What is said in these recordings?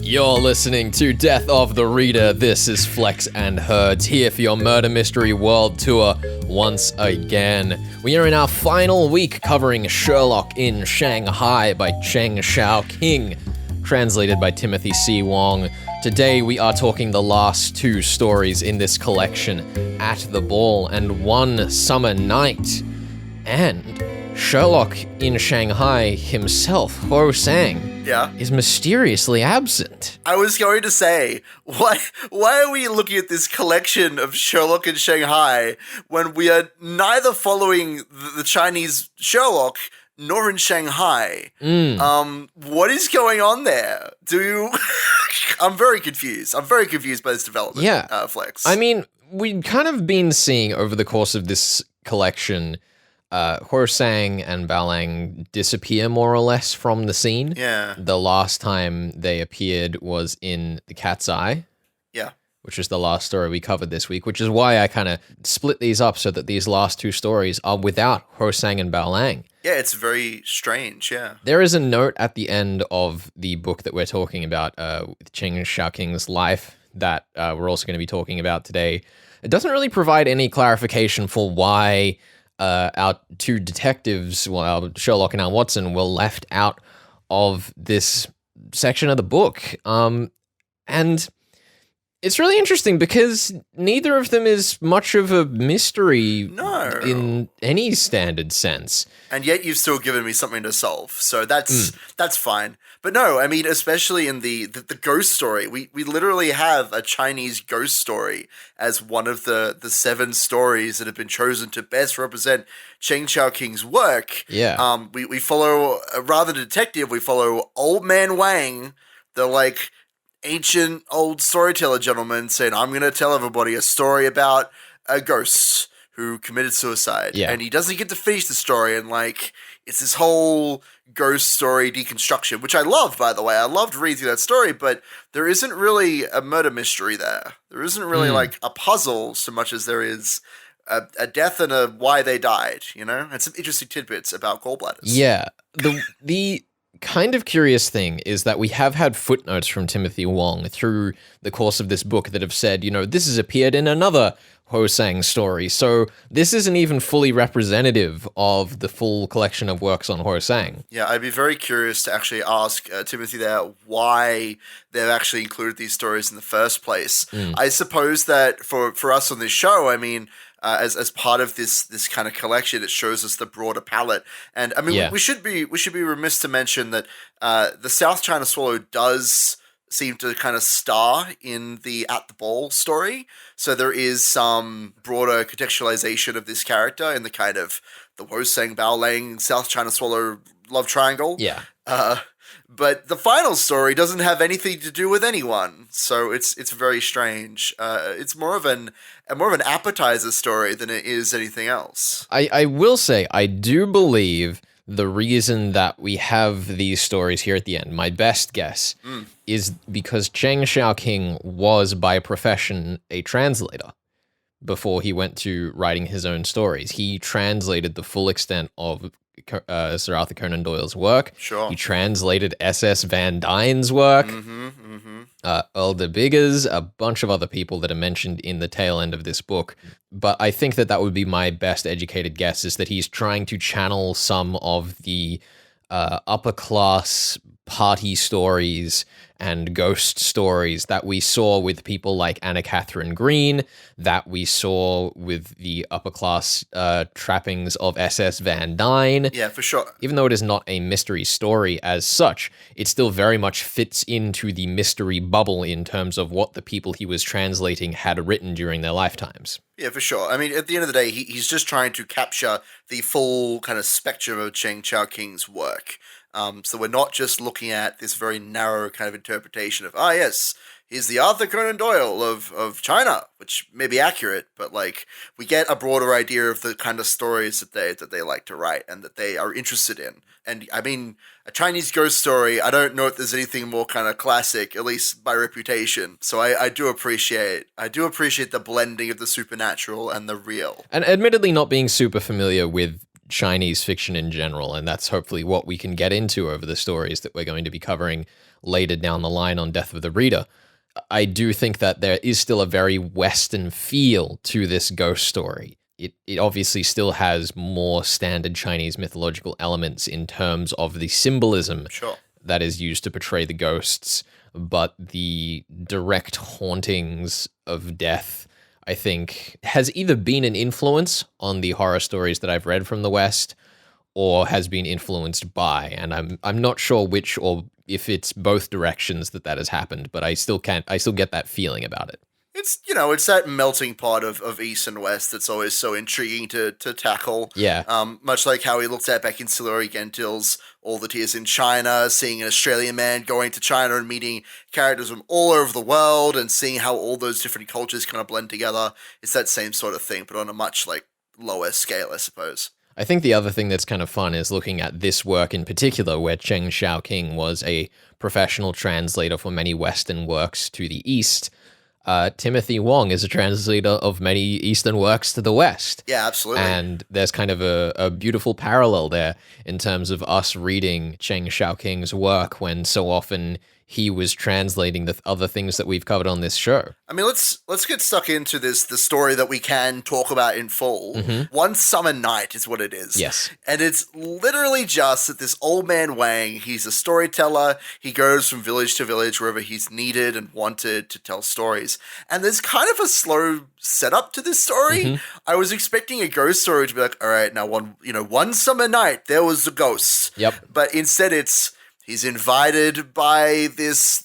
You're listening to Death of the Reader. This is Flex and Herds here for your Murder Mystery World Tour once again. We are in our final week covering Sherlock in Shanghai by Cheng Xiaoqing, translated by Timothy C. Wong. Today we are talking the last two stories in this collection, At the Ball and One Summer Night. And Sherlock in Shanghai himself, Ho Sang, is mysteriously absent. I was going to say, why are we looking at this collection of Sherlock in Shanghai when we are neither following the Chinese Sherlock nor in Shanghai? What is going on there? I'm very confused. I'm very confused by this development, Flex. I mean, we've kind of been seeing over the course of this collection Ho Sang and Balang disappear more or less from the scene. Yeah. The last time they appeared was in The Cat's Eye. Yeah. Which is the last story we covered this week, which is why I kind of split these up so that these last two stories are without Ho Sang and Balang. Yeah, it's very strange, yeah. There is a note at the end of the book that we're talking about, with Cheng Xiaoqing's life, that we're also going to be talking about today. It doesn't really provide any clarification for why our two detectives, Sherlock and Watson, were left out of this section of the book. And it's really interesting because neither of them is much of a mystery in any standard sense. And yet you've still given me something to solve. So that's fine. But no, I mean, especially in the ghost story, we literally have a Chinese ghost story as one of the 7 stories that have been chosen to best represent Cheng Xiaoqing's work. Yeah. We follow, rather than detective, we follow Old Man Wang, the ancient old storyteller gentleman saying, I'm going to tell everybody a story about a ghost who committed suicide. Yeah. And he doesn't get to finish the story, and it's this whole ghost story deconstruction, which I loved, by the way. I loved reading through that story, but there isn't really a murder mystery there. There isn't really a puzzle so much as there is a death and a why they died, and some interesting tidbits about gallbladders. Yeah. The kind of curious thing is that we have had footnotes from Timothy Wong through the course of this book that have said, this has appeared in another Ho Sang story. So this isn't even fully representative of the full collection of works on Ho Sang. Yeah, I'd be very curious to actually ask Timothy there why they've actually included these stories in the first place. I suppose that for us on this show, I mean, as part of this kind of collection, it shows us the broader palette. And I mean, we should be remiss to mention that the South China Swallow does seem to kind of star in the At the Ball story. So there is some broader contextualization of this character in the kind of the Wo Sang Bao Lang South China Swallow love triangle. Yeah. But the final story doesn't have anything to do with anyone, so it's very strange. It's more of an appetizer story than it is anything else. I will say, I do believe the reason that we have these stories here at the end, my best guess, is because Cheng Xiaoqing was by profession a translator before he went to writing his own stories. He translated the full extent of Sir Arthur Conan Doyle's work. Sure. He translated S.S. Van Dyne's work, Earl de Biggers, a bunch of other people that are mentioned in the tail end of this book. But I think that would be my best educated guess, is that he's trying to channel some of the upper class party stories and ghost stories that we saw with people like Anna Catherine Green, that we saw with the upper class trappings of S.S. Van Dyne. Yeah, for sure. Even though it is not a mystery story as such, it still very much fits into the mystery bubble in terms of what the people he was translating had written during their lifetimes. Yeah, for sure. I mean, at the end of the day, he's just trying to capture the full kind of spectrum of Cheng Xiaoqing's work. So we're not just looking at this very narrow kind of interpretation of, yes, he's the Arthur Conan Doyle of China, which may be accurate, but we get a broader idea of the kind of stories that they like to write and that they are interested in. And I mean, a Chinese ghost story, I don't know if there's anything more kind of classic, at least by reputation. So I do appreciate the blending of the supernatural and the real. And admittedly not being super familiar with Chinese fiction in general, and that's hopefully what we can get into over the stories that we're going to be covering later down the line on Death of the Reader. I do think that there is still a very Western feel to this ghost story. It obviously still has more standard Chinese mythological elements in terms of the symbolism that is used to portray the ghosts, but the direct hauntings of death, I think, has either been an influence on the horror stories that I've read from the West, or has been influenced by, and I'm not sure which, or if it's both directions that has happened, but I still get that feeling about it. It's, it's that melting pot of East and West that's always so intriguing to tackle. Yeah. Much like how we looked at back in Siluri Gentil's All the Tears in China, seeing an Australian man going to China and meeting characters from all over the world and seeing how all those different cultures kind of blend together. It's that same sort of thing, but on a much lower scale, I suppose. I think the other thing that's kind of fun is looking at this work in particular, where Cheng Xiaoqing was a professional translator for many Western works to the East. Timothy Wong is a translator of many Eastern works to the West. Yeah, absolutely. And there's kind of a beautiful parallel there in terms of us reading Cheng Xiaoqing's work when so often he was translating the other things that we've covered on this show. I mean, let's get stuck into the story that we can talk about in full. Mm-hmm. One Summer Night is what it is. Yes. And it's literally just that this old man Wang, he's a storyteller. He goes from village to village wherever he's needed and wanted to tell stories. And there's kind of a slow setup to this story. Mm-hmm. I was expecting a ghost story to be like, all right, now one summer night, there was a ghost. Yep. But instead he's invited by this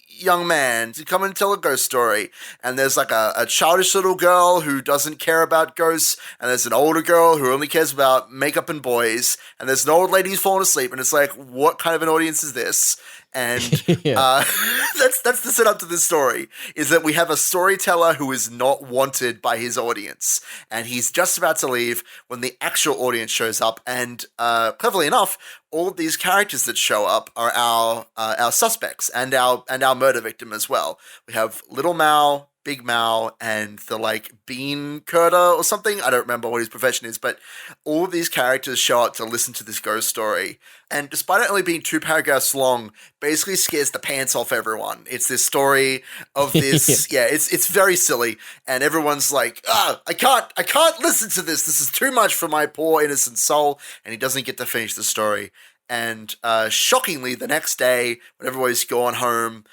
young man to come and tell a ghost story. And there's a childish little girl who doesn't care about ghosts. And there's an older girl who only cares about makeup and boys. And there's an old lady who's falling asleep. And it's like, what kind of an audience is this? And that's the setup to this story, is that we have a storyteller who is not wanted by his audience. And he's just about to leave when the actual audience shows up. And cleverly enough, all of these characters that show up are our suspects and our murder victim as well. We have Little Mao, Big Mao, and the bean curder or something. I don't remember what his profession is, but all of these characters show up to listen to this ghost story. And despite it only being 2 paragraphs long, basically scares the pants off everyone. It's this story of this, it's very silly. And everyone's like, I can't listen to this. This is too much for my poor innocent soul. And he doesn't get to finish the story. And shockingly, the next day, when everybody's gone home,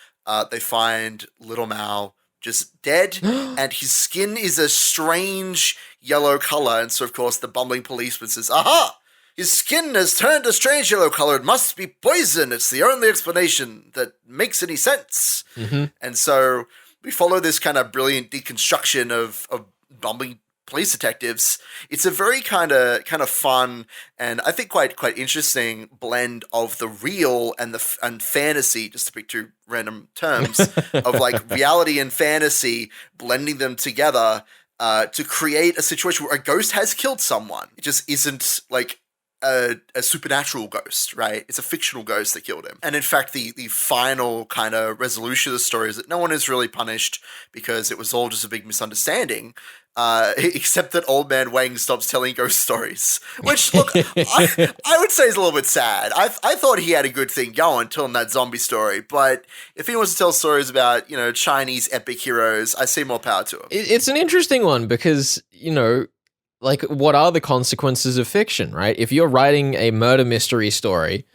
they find Little Mao just dead, and his skin is a strange yellow color. And so, of course, the bumbling policeman says, aha! His skin has turned a strange yellow color. It must be poison. It's the only explanation that makes any sense. Mm-hmm. And so we follow this kind of brilliant deconstruction of bumbling police detectives. It's a very kind of fun and I think quite interesting blend of the real and fantasy, just to pick 2 random terms, of reality and fantasy, blending them together to create a situation where a ghost has killed someone. It just isn't a supernatural ghost, right? It's a fictional ghost that killed him. And in fact, the final kind of resolution of the story is that no one is really punished because it was all just a big misunderstanding, except that old man Wang stops telling ghost stories. Which, look, I would say is a little bit sad. I thought he had a good thing going telling that zombie story, but if he wants to tell stories about, Chinese epic heroes, I see more power to him. It's an interesting one because, what are the consequences of fiction, right? If you're writing a murder mystery story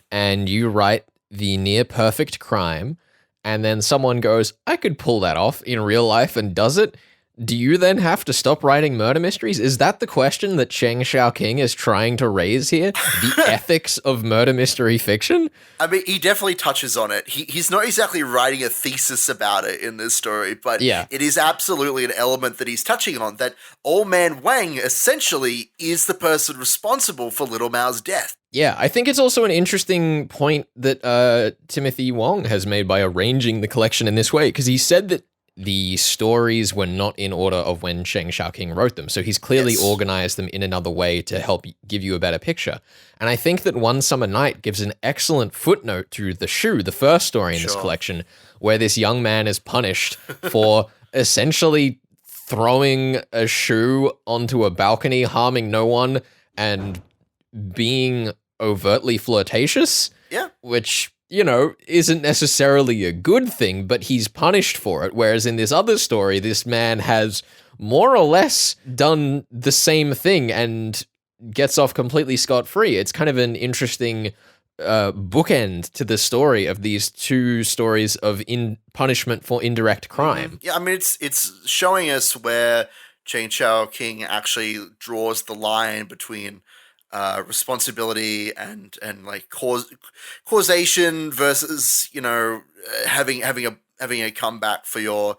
and you write the near perfect crime and then someone goes, I could pull that off in real life and does it, do you then have to stop writing murder mysteries? Is that the question that Cheng Xiaoqing is trying to raise here? The ethics of murder mystery fiction? I mean, he definitely touches on it. He's not exactly writing a thesis about it in this story, but it is absolutely an element that he's touching on, that old man Wang essentially is the person responsible for Little Mao's death. Yeah, I think it's also an interesting point that Timothy Wong has made by arranging the collection in this way, because he said that the stories were not in order of when Cheng Xiaoqing wrote them. So he's clearly organized them in another way to help give you a better picture. And I think that One Summer Night gives an excellent footnote to The Shoe, the first story in this collection, where this young man is punished for essentially throwing a shoe onto a balcony, harming no one, and being overtly flirtatious. Yeah. Which, you know, isn't necessarily a good thing, but he's punished for it. Whereas in this other story, this man has more or less done the same thing and gets off completely scot-free. It's kind of an interesting bookend to the story of these two stories of punishment for indirect crime. Yeah, I mean, it's showing us where Cheng Xiaoqing actually draws the line between responsibility and like causation versus, you know, having a comeback for your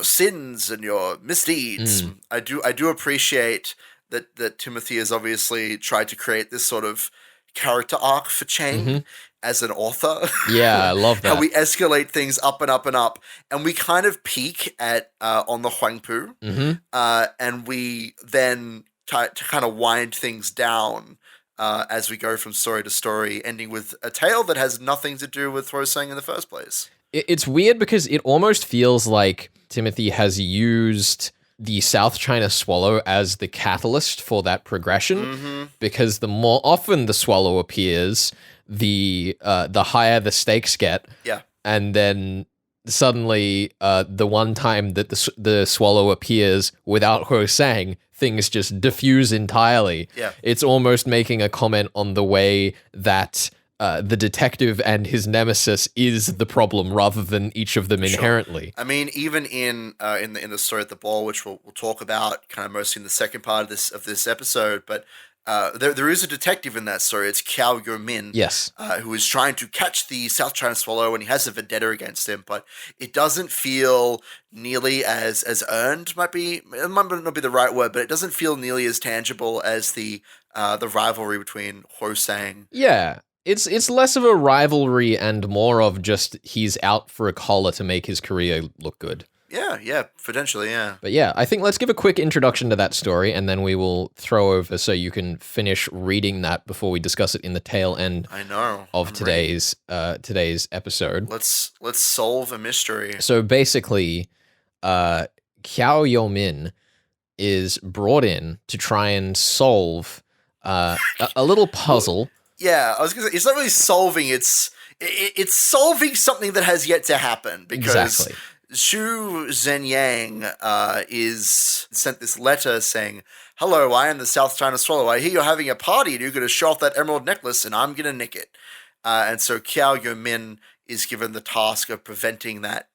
sins and your misdeeds. I do appreciate that Timothy has obviously tried to create this sort of character arc for Cheng as an author. Yeah, I love that. How we escalate things up and up and up, and we kind of peak at on the Huangpu, and we then to kind of wind things down as we go from story to story, ending with a tale that has nothing to do with Rosang in the first place. It's weird because it almost feels like Timothy has used the South China Swallow as the catalyst for that progression, because the more often the swallow appears, the higher the stakes get. Yeah. And then suddenly, the one time that the swallow appears without Rosang, things just diffuse entirely. Yeah. It's almost making a comment on the way that the detective and his nemesis is the problem rather than each of them inherently. I mean, even in the story at the ball, which we'll talk about kind of mostly in the second part of this episode, but there is a detective in that story. It's Kiao Yumin, Yes. Who is trying to catch the South China Swallow, and he has a vendetta against him, but it doesn't feel nearly as earned. It might not be the right word, but it doesn't feel nearly as tangible as the rivalry between Rosang. Yeah. It's less of a rivalry and more of just he's out for a collar to make his career look good. Yeah, potentially, yeah. But yeah, I think let's give a quick introduction to that story, and then we will throw over so you can finish reading that before we discuss it in the tail end of today's episode. Let's solve a mystery. So basically, Kiao Yumin is brought in to try and solve a little puzzle. Yeah, I was gonna say, it's not really solving, it's solving something that has yet to happen, because Exactly. Xu Zhenyang is sent this letter saying, "Hello, I am the South China Swallow. I hear you're having a party and you're going to show off that emerald necklace and I'm going to nick it." And so Kiao Yumin is given the task of preventing that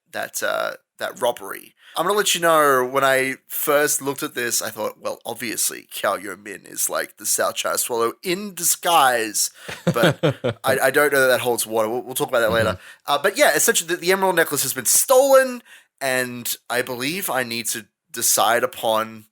robbery. I'm going to let you know, when I first looked at this, I thought, well, obviously, Kiao Yumin is like the South China Swallow in disguise. But I don't know that holds water. We'll talk about that later. But yeah, essentially, the emerald necklace has been stolen, and I believe I need to decide upon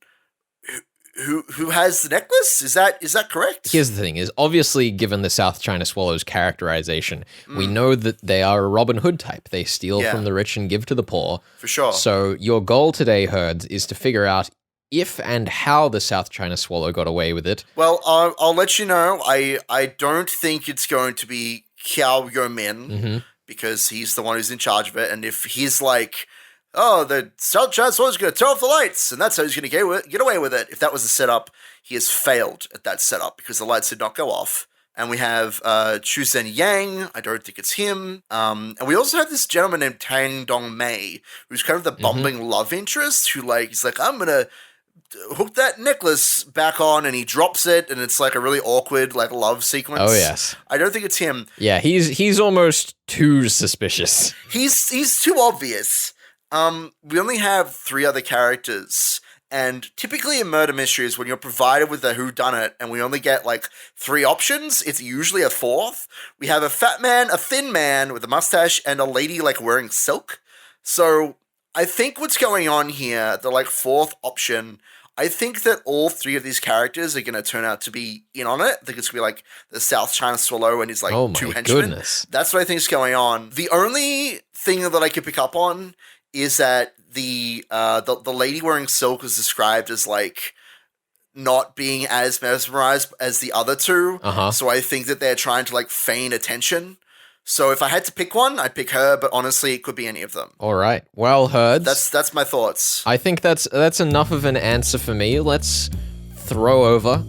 who has the necklace. Is that correct? Here's the thing, is obviously, given the South China Swallow's characterization, we know that they are a Robin Hood type. They steal from the rich and give to the poor. For sure. So your goal today, Herds, is to figure out if and how the South China Swallow got away with it. Well, I'll let you know. I don't think it's going to be Kiao Yumin, because he's the one who's in charge of it. And if he's like, oh, the South China Swallow's going to turn off the lights, and that's how he's going to get away with it. If that was the setup, he has failed at that setup because the lights did not go off. And we have Chu Zhen Yang. I don't think it's him. And we also have this gentleman named Tang Dong Mei, who's kind of the bumbling love interest, who he's like, I'm going to hook that necklace back on, and he drops it, and it's like a really awkward love sequence. Oh, yes. I don't think it's him. Yeah, he's almost too suspicious. He's too obvious. We only have 3 other characters, and typically in murder mysteries, when you're provided with a whodunit and we only get 3 options, it's usually a 4th. We have a fat man, a thin man with a mustache, and a lady wearing silk. So I think what's going on here, the 4th option, I think that all 3 of these characters are going to turn out to be in on it. I think it's going to be the South China Swallow and his 2 henchmen. Goodness. That's what I think is going on. The only thing that I could pick up on is that the lady wearing silk is described as not being as mesmerized as the other 2. So I think that they're trying to feign attention. So if I had to pick one, I'd pick her, but honestly, it could be any of them. All right. Well, Herds. That's my thoughts. I think that's enough of an answer for me. Let's throw over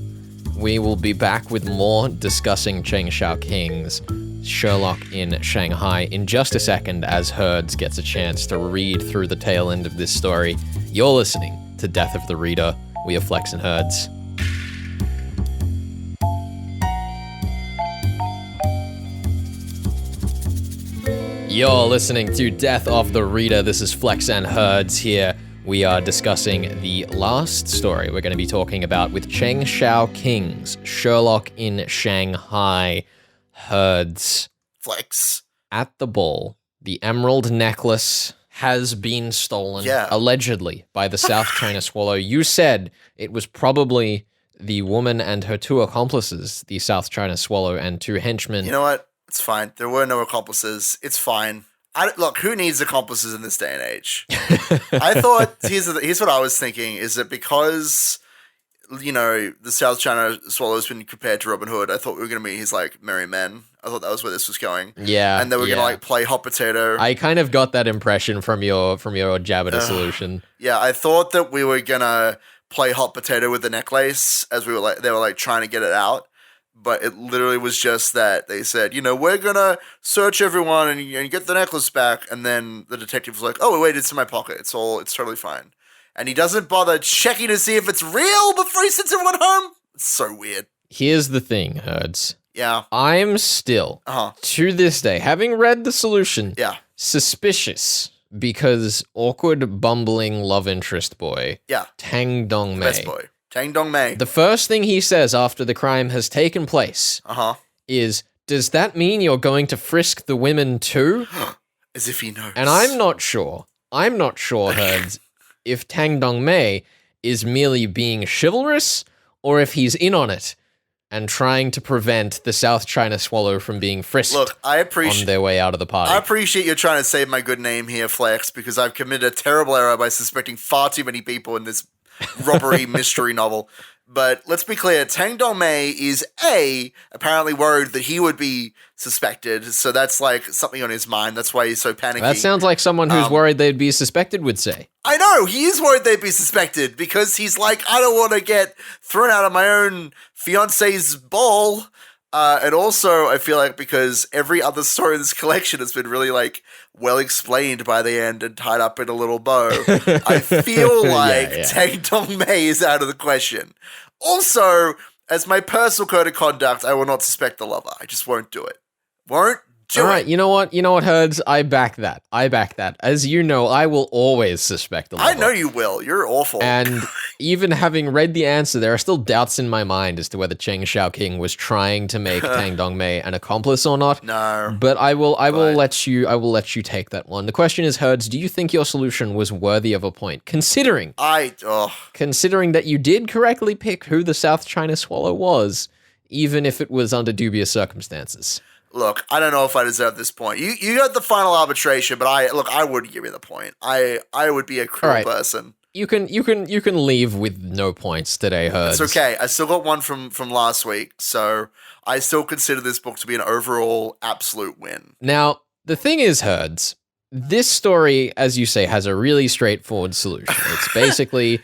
we will be back with more discussing Cheng Xiaoqing's Sherlock in Shanghai in just a second as Herds gets a chance to read through the tail end of this story. You're listening to Death of the Reader. We are Flex and Herds. You're listening to Death of the Reader. This is Flex and Herds here. We are discussing the last story we're going to be talking about with Cheng Xiaoqing's Sherlock in Shanghai. Herds. Flex. At the ball, the emerald necklace has been stolen, allegedly, by the South China Swallow. You said it was probably the woman and her two accomplices, the South China Swallow and two henchmen. You know what? It's fine. There were no accomplices. It's fine. Look, who needs accomplices in this day and age? I thought, here's what I was thinking, is that because, you know, the South China Swallow has been compared to Robin Hood, I thought we were going to meet his, like, merry men. I thought that was where this was going. Yeah. And they were going to, like, play hot potato. I kind of got that impression from your jab at a solution. Yeah, I thought that we were going to play hot potato with the necklace as they were, like, trying to get it out. But it literally was just that they said, you know, we're going to search everyone and get the necklace back. And then the detective was like, oh, wait, it's in my pocket. It's totally fine. And he doesn't bother checking to see if it's real before he sends everyone home. It's so weird. Here's the thing, Herds. Yeah. I'm still, to this day, having read the solution, suspicious because awkward, bumbling love interest boy, Tang Dong Mei. Best boy. Tang Dong Mei. The first thing he says after the crime has taken place is, does that mean you're going to frisk the women too? As if he knows. And I'm not sure, Herds, if Tang Dong Mei is merely being chivalrous or if he's in on it and trying to prevent the South China Swallow from being frisked on their way out of the party. I appreciate you trying to save my good name here, Flex, because I've committed a terrible error by suspecting far too many people in this robbery mystery novel. But let's be clear, Tang Dong Mei is apparently worried that he would be suspected, so that's like something on his mind. That's why he's so panicky. That sounds like someone who's worried they'd be suspected would say. I know, he is worried they'd be suspected because he's like, I don't want to get thrown out of my own fiance's ball. And also, I feel like because every other story in this collection has been really, like, well explained by the end and tied up in a little bow, I feel like Tang Dong Mei is out of the question. Also, as my personal code of conduct, I will not suspect the lover. I just won't do it. Won't do it. All right, you know what, Herds? I back that. As you know, I will always suspect the lover. I know you will. You're awful. And even having read the answer, there are still doubts in my mind as to whether Cheng Xiaoqing was trying to make Tang Dong Mei an accomplice or not. No. But I will let you take that one. The question is, Herds, do you think your solution was worthy of a point? Considering that you did correctly pick who the South China Swallow was, even if it was under dubious circumstances. Look, I don't know if I deserve this point. You got the final arbitration, but I wouldn't give you the point. I would be a cruel person. You can leave with no points today, Herds. It's okay. I still got one from last week, so I still consider this book to be an overall absolute win. Now, the thing is, Herds, this story, as you say, has a really straightforward solution. It's basically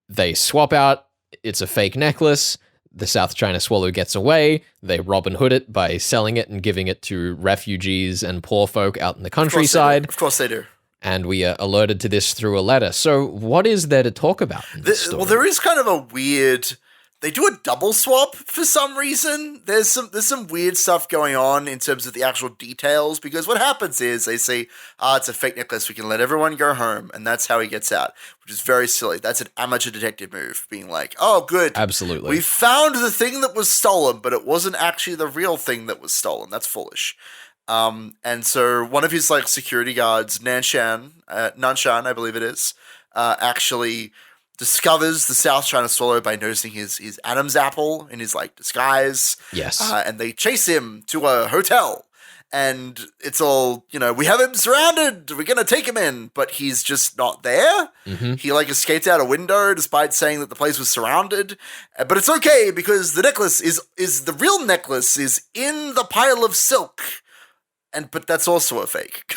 they swap out, it's a fake necklace, the South China Swallow gets away, they Robin Hood it by selling it and giving it to refugees and poor folk out in the countryside. Of course they do. And we are alerted to this through a letter. So what is there to talk about in this story? Well, there is kind of a weird... They do a double swap for some reason. There's some weird stuff going on in terms of the actual details, because what happens is they say, it's a fake necklace, we can let everyone go home, and that's how he gets out, which is very silly. That's an amateur detective move, being like, oh, good. Absolutely. We found the thing that was stolen, but it wasn't actually the real thing that was stolen. That's foolish. And so one of his like security guards, Nanshan, I believe it is, actually discovers the South China Swallow by noticing his Adam's apple in his like disguise. Yes. And they chase him to a hotel. And it's all, we have him surrounded. We're going to take him in. But he's just not there. Mm-hmm. He like escaped out a window despite saying that the place was surrounded. But it's okay because the necklace is the real necklace is in the pile of silk but that's also a fake.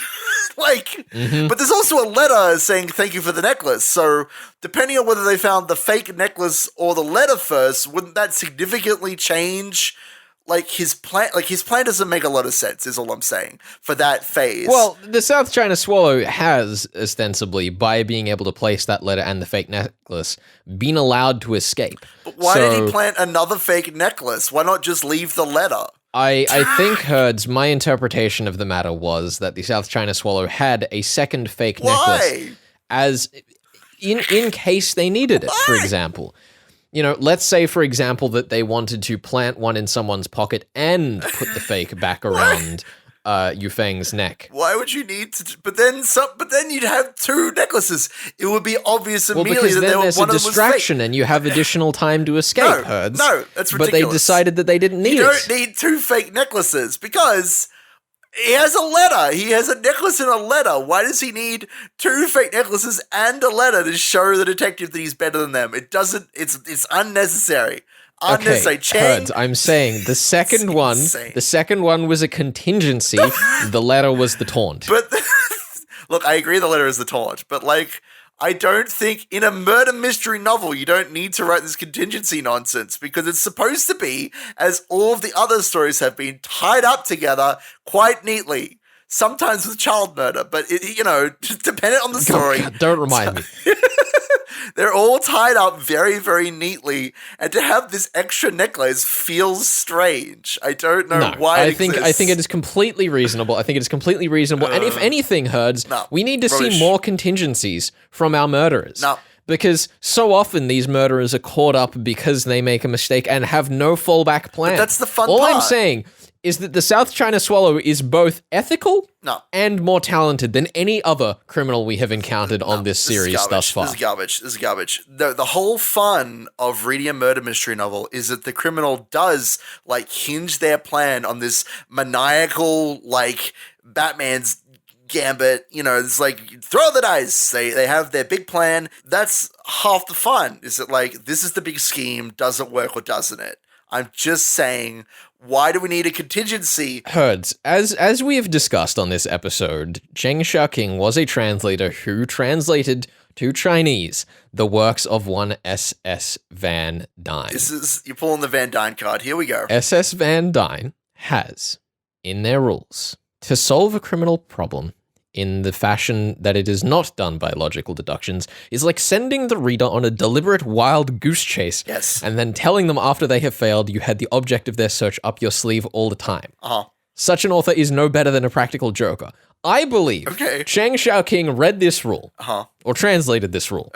But there's also a letter saying thank you for the necklace. So depending on whether they found the fake necklace or the letter first, wouldn't that significantly change his plan? His plan doesn't make a lot of sense, is all I'm saying, for that phase. Well, the South China Swallow has, ostensibly, by being able to place that letter and the fake necklace, been allowed to escape. But why did he plant another fake necklace? Why not just leave the letter? I think, Herds, my interpretation of the matter was that the South China Swallow had a second fake necklace as in case they needed it, for example. Let's say, for example, that they wanted to plant one in someone's pocket and put the fake back around Yufeng's neck. Why would you need to? But then you'd have two necklaces. It would be obvious immediately that there's one a of them was distraction and you have additional time to escape, Herds. No, that's ridiculous. But they decided that they didn't need it. You don't need two fake necklaces because he has a letter. He has a necklace and a letter. Why does he need two fake necklaces and a letter to show the detective that he's better than them? It doesn't. It's unnecessary. Okay, Herds, I'm saying the second one was a contingency. The letter was the taunt. But look, I agree the letter is the taunt, but I don't think in a murder mystery novel you don't need to write this contingency nonsense because it's supposed to be, as all of the other stories have been, tied up together quite neatly. Sometimes with child murder, but just dependent on the story. God, don't remind me. They're all tied up very, very neatly, and to have this extra necklace feels strange. I don't know why it exists. I think it is completely reasonable. And if anything, Herds, we need to see more contingencies from our murderers. No. Because so often these murderers are caught up because they make a mistake and have no fallback plan. But that's the fun part. All I'm saying is that the South China Swallow is both ethical and more talented than any other criminal we have encountered on this series thus far. This is garbage. The whole fun of reading a murder mystery novel is that the criminal does hinge their plan on this maniacal Batman's gambit. It's throw the dice. They have their big plan. That's half the fun. Is that this is the big scheme, does it work or doesn't it? I'm just saying, why do we need a contingency? Herds, as we have discussed on this episode, Cheng Xiaoqing was a translator who translated to Chinese the works of one SS Van Dyne. You're pulling the Van Dyne card. Here we go. SS Van Dyne has, in their rules, to solve a criminal problem in the fashion that it is not done by logical deductions is like sending the reader on a deliberate wild goose chase. Yes. And then telling them after they have failed you had the object of their search up your sleeve all the time. Uh-huh. Such an author is no better than a practical joker. I believe Cheng Xiaoqing read this rule, or translated this rule,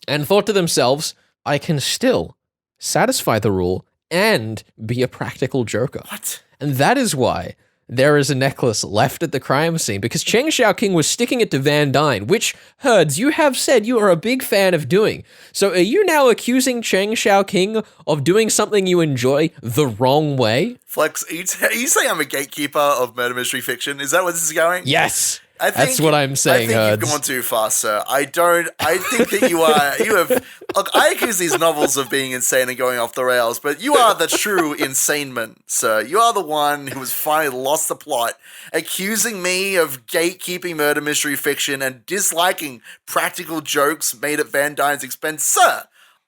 and thought to themselves, I can still satisfy the rule and be a practical joker. What? And that is why there is a necklace left at the crime scene, because Cheng Xiaoqing was sticking it to Van Dyne, which, Herds, you have said you are a big fan of doing. So are you now accusing Cheng Xiaoqing of doing something you enjoy the wrong way? Flex, are you saying I'm a gatekeeper of murder mystery fiction? Is that where this is going? Yes. That's what I'm saying, I think you've gone too far, sir. I think that you have, look, I accuse these novels of being insane and going off the rails, but you are the true insaneman, sir. You are the one who has finally lost the plot, accusing me of gatekeeping murder mystery fiction and disliking practical jokes made at Van Dyne's expense. Sir,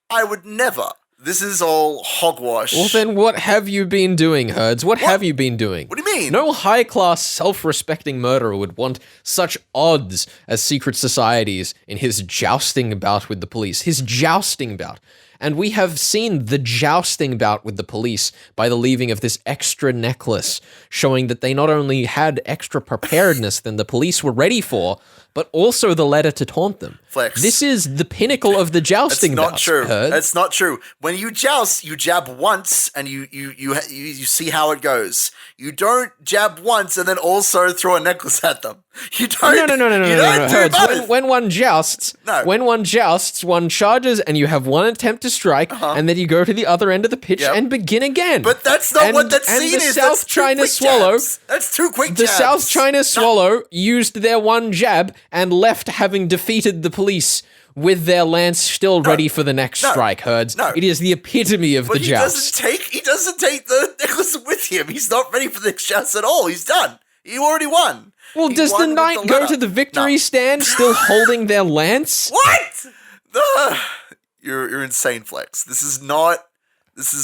I would never. This is all hogwash. Well, then what have you been doing, Herds? What have you been doing? What do you mean? No high-class, self-respecting murderer would want such odds as secret societies in his jousting bout with the police. His jousting bout. And we have seen the jousting bout with the police by the leaving of this extra necklace, showing that they not only had extra preparedness than the police were ready for, but also the letter to taunt them. Flex. This is the pinnacle of the jousting bout. That's not true. Herds. That's not true. When you joust, you jab once and you see how it goes. You don't jab once and then also throw a necklace at them. You don't. No. Herds, when one jousts, one charges and you have one attempt to strike, and then you go to the other end of the pitch and begin again. But that's not what that scene is. And the South China Swallow. That's two quick jabs. The South China Swallow used their one jab and left having defeated the police with their lance still ready for the next strike, Herds. No. It is the epitome of the joust. He doesn't take the necklace with him. He's not ready for the next joust at all. He's done. You already won. Well, He does the won with knight go letter. to the victory No. stand still holding their lance? What? You're insane, Flex. This is not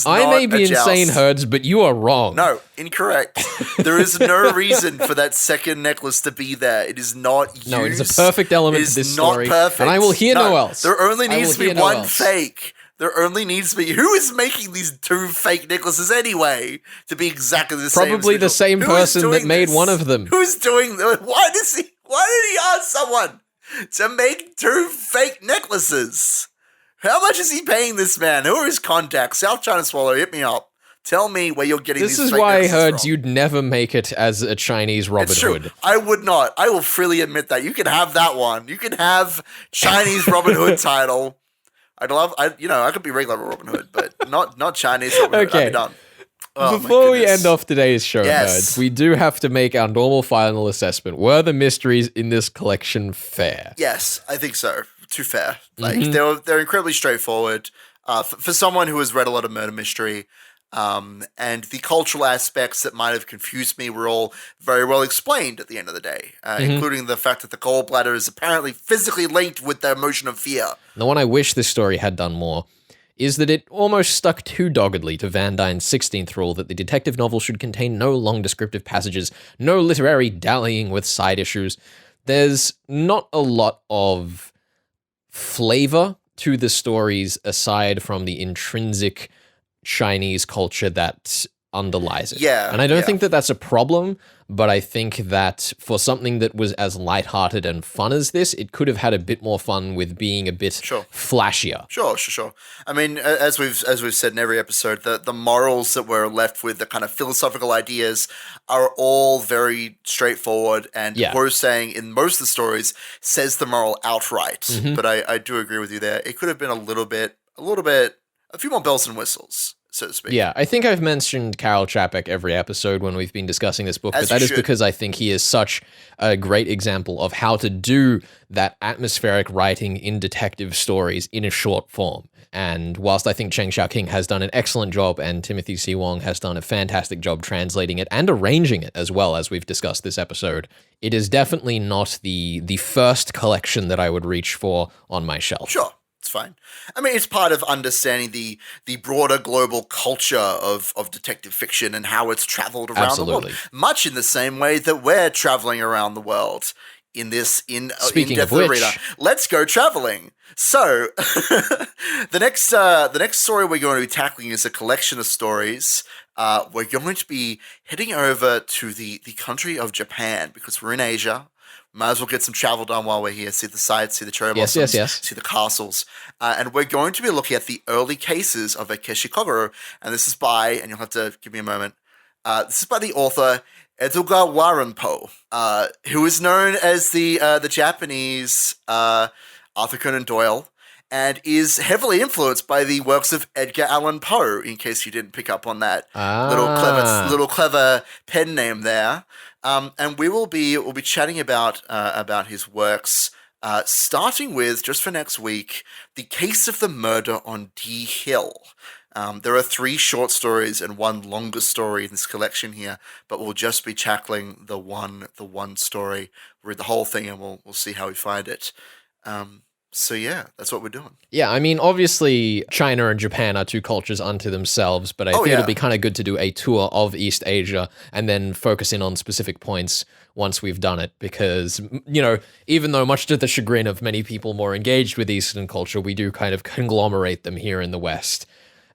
I may be a joust. insane, Herds, but you are wrong. No, incorrect. There is no reason for that second necklace to be there. It is not used. No, it is a perfect element to this story. It is not perfect. And I will hear no else. There only needs to be one else. fake. There only needs to be... Who is making these two fake necklaces anyway to be exactly the same? Probably the same person that made one of them. Who's doing... Why did he ask someone to make two fake necklaces? How much is he paying this man? Who are his contacts? South China Swallow, hit me up. Tell me where you're getting these fake necklaces from. This is why I heard you'd never make it as a Chinese Robin Hood. I would not. I will freely admit that. You can have that one. You can have Chinese Robin Hood title. I could be regular Robin Hood, but not Chinese Robin Hood. Okay. I'd be done. Oh, Before we end off today's show, Yes. Herds, we do have to make our normal final assessment. Were the mysteries in this collection fair? Yes, I think so. Too fair. Like they're incredibly straightforward. For someone who has read a lot of murder mystery, and the cultural aspects that might have confused me were all very well explained at the end of the day, including the fact that the gallbladder is apparently physically linked with the emotion of fear. The one I wish this story had done more is that it almost stuck too doggedly to Van Dyne's 16th rule that the detective novel should contain no long descriptive passages, no literary dallying with side issues. There's not a lot of flavor to the stories aside from the intrinsic Chinese culture that underlies it. Yeah. And I don't think that that's a problem, but I think that for something that was as lighthearted and fun as this, it could have had a bit more fun with being a bit flashier. Sure. I mean, as we've said in every episode, the morals that we're left with, the kind of philosophical ideas, are all very straightforward. And we're saying in most of the stories says the moral outright. But I do agree with you there. It could have been a few more bells and whistles, so to speak. Yeah, I think I've mentioned Karel Čapek every episode when we've been discussing this book, but that is because I think he is such a great example of how to do that atmospheric writing in detective stories in a short form. And whilst I think Cheng Xiaoqing has done an excellent job and Timothy C. Wong has done a fantastic job translating it and arranging it as well, as we've discussed this episode, it is definitely not the first collection that I would reach for on my shelf. Sure. It's fine. I mean, it's part of understanding the broader global culture of detective fiction and how it's traveled around the world. Much in the same way that we're traveling around the world in Death of the Reader. Let's go traveling. So, the next story we're going to be tackling is a collection of stories. We're going to be heading over to the country of Japan because we're in Asia. Might as well get some travel done while we're here. See the sights, see the cherry blossoms, see the castles. And we're going to be looking at the early cases of Akeshi Kogoro. And this is by, and you'll have to give me a moment, this is by the author Edogawa Waranpo, who is known as the Japanese Arthur Conan Doyle, and is heavily influenced by the works of Edgar Allan Poe, in case you didn't pick up on that little clever pen name there. And we'll be chatting about his works, starting with, just for next week, The Case of the Murder on D Hill. There are 3 short stories and 1 longer story in this collection here, but we'll just be tackling the one story. We'll read the whole thing and we'll see how we find it. So yeah, that's what we're doing. Yeah, I mean, obviously, China and Japan are 2 cultures unto themselves, but I think it'd be kind of good to do a tour of East Asia and then focus in on specific points once we've done it, because, even though much to the chagrin of many people more engaged with Eastern culture, we do kind of conglomerate them here in the West.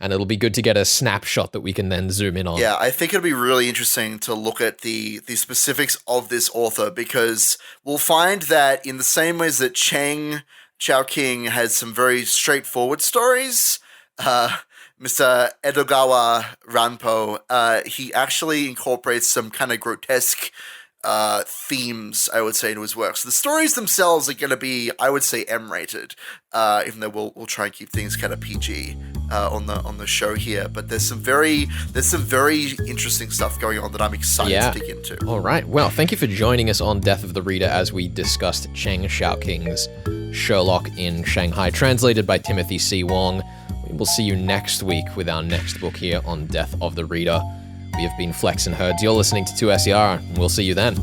And it'll be good to get a snapshot that we can then zoom in on. Yeah, I think it'll be really interesting to look at the specifics of this author, because we'll find that in the same ways that Cheng Xiaoqing has some very straightforward stories, Mr. Edogawa Ranpo, he actually incorporates some kind of grotesque themes, I would say, into his work. So the stories themselves are going to be, I would say, M-rated, even though we'll try and keep things kind of PG on the show here. But there's some very interesting stuff going on that I'm excited to dig into. All right. Well, thank you for joining us on Death of the Reader as we discussed Cheng Xiaoqing's Sherlock in Shanghai, translated by Timothy C. Wong. We will see you next week with our next book here on Death of the Reader. We have been Flex and Herds. You're listening to 2SER, and we'll see you then.